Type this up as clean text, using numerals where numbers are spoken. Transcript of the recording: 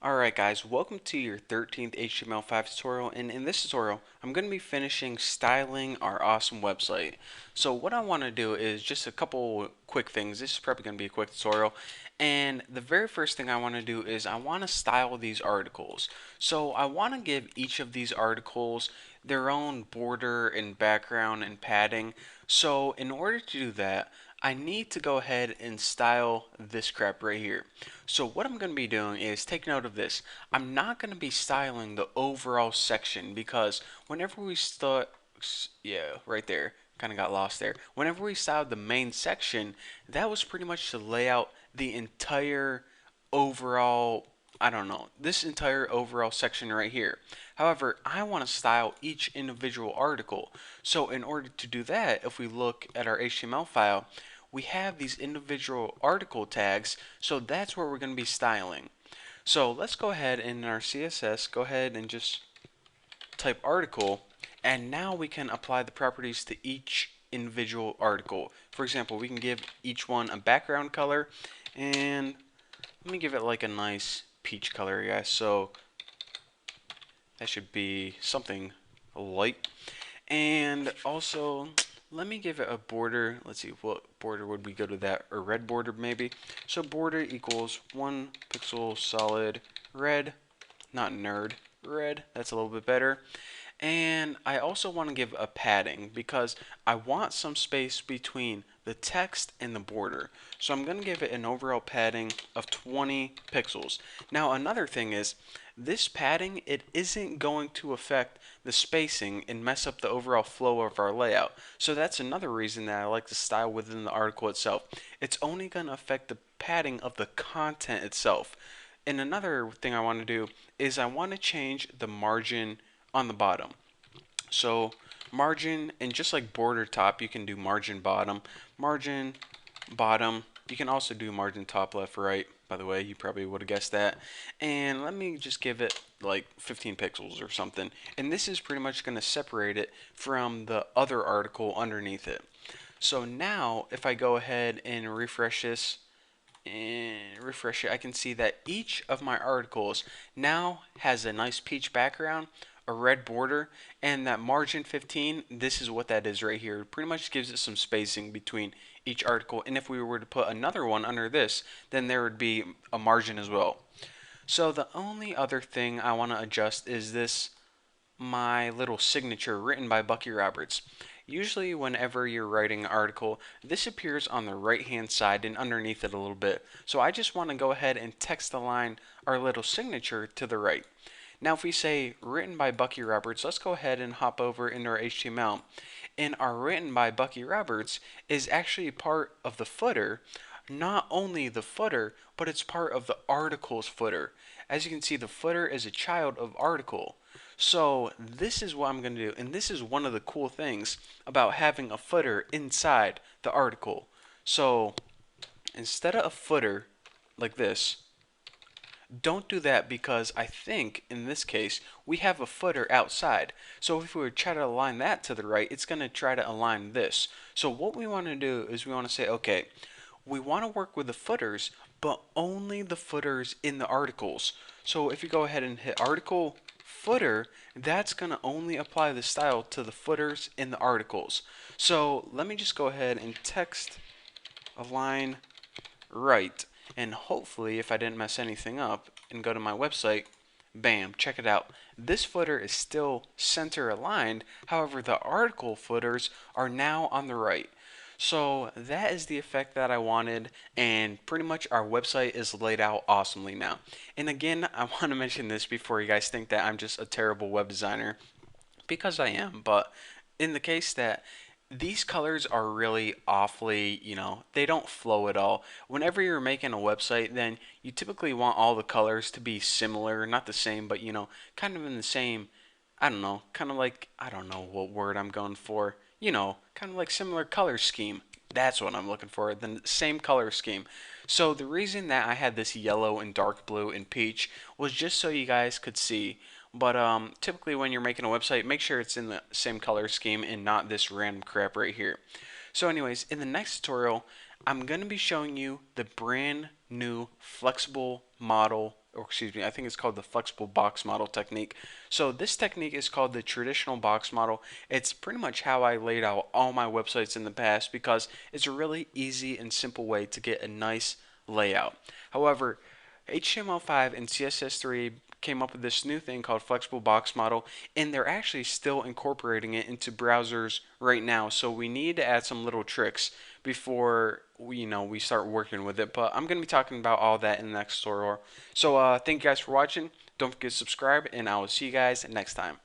Alright guys, welcome to your 13th HTML5 tutorial, and in this tutorial I'm going to be finishing styling our awesome website. So what I want to do is just a couple quick things. This is probably going to be a quick tutorial, and the very first thing I want to do is I want to style these articles. So I want to give each of these articles their own border and background and padding. So in order to do that, I need to go ahead and style this crap right here. So what I'm going to be doing is take note of this. I'm not going to be styling the overall section because whenever we start, yeah, right there, kind of got lost there. Whenever we styled the main section, that was pretty much to lay out the entire overall, I don't know, this entire overall section right here. However, I want to style each individual article. So in order to do that, if we look at our HTML file, we have these individual article tags, so that's where we're going to be styling. So let's go ahead in our CSS, go ahead and just type article, and now we can apply the properties to each individual article. For example, we can give each one a background color, and let me give it like a nice peach color, guys. So that should be something light. And also, let me give it a border. Let's see, what border would we go to that? A red border maybe. So border equals 1 pixel solid red, not nerd, red. That's a little bit better. And I also want to give a padding because I want some space between the text and the border. So I'm going to give it an overall padding of 20 pixels. Now another thing is this padding, it isn't going to affect the spacing and mess up the overall flow of our layout. So that's another reason that I like to style within the article itself. It's only going to affect the padding of the content itself. And another thing I want to do is I want to change the margin on the bottom. So margin, and just like border top, you can do margin bottom, bottom. You can also do margin top, left, right. By the way, you probably would have guessed that. And let me just give it like 15 pixels or something. And this is pretty much going to separate it from the other article underneath it. So now, if I go ahead and refresh this, and refresh it, I can see that each of my articles now has a nice peach background, a red border, and that margin 15, this is what that is right here. It pretty much gives it some spacing between each article, and if we were to put another one under this, then there would be a margin as well. So the only other thing I want to adjust is this, my little signature written by Bucky Roberts. Usually whenever you're writing an article, this appears on the right hand side and underneath it a little bit. So I just want to go ahead and text align our little signature to the right. Now if we say written by Bucky Roberts, let's go ahead and hop over into our HTML. And our written by Bucky Roberts is actually part of the footer. Not only the footer, but it's part of the article's footer. As you can see, the footer is a child of article. So this is what I'm going to do, and this is one of the cool things about having a footer inside the article. So instead of a footer like this, don't do that because I think in this case we have a footer outside. So if we were to try to align that to the right, it's going to try to align this. So what we want to do is we want to say, okay, we want to work with the footers, but only the footers in the articles. So if you go ahead and hit article footer, that's going to only apply the style to the footers in the articles. So let me just go ahead and text align right, and hopefully if I didn't mess anything up and go to my website, bam, check it out. This footer is still center aligned, however the article footers are now on the right. So that is the effect that I wanted, and pretty much our website is laid out awesomely now. And again, I want to mention this before you guys think that I'm just a terrible web designer, because I am, but in the case that these colors are really awfully, they don't flow at all. Whenever you're making a website, then you typically want all the colors to be similar, not the same, but kind of in the same, I don't know, kind of like, I don't know what word I'm going for, kind of like similar color scheme. That's what I'm looking for, the same color scheme. So the reason that I had this yellow and dark blue and peach was just so you guys could see. But typically when you're making a website, make sure it's in the same color scheme and not this random crap right here. So anyways, in the next tutorial, I'm going to be showing you the brand new flexible model or excuse me, I think it's called the flexible box model technique. So this technique is called the traditional box model. It's pretty much how I laid out all my websites in the past because it's a really easy and simple way to get a nice layout. However, HTML5 and CSS3 came up with this new thing called flexible box model, and they're actually still incorporating it into browsers right now. So we need to add some little tricks before we start working with it. But I'm going to be talking about all that in the next tutorial. So thank you guys for watching. Don't forget to subscribe, and I will see you guys next time.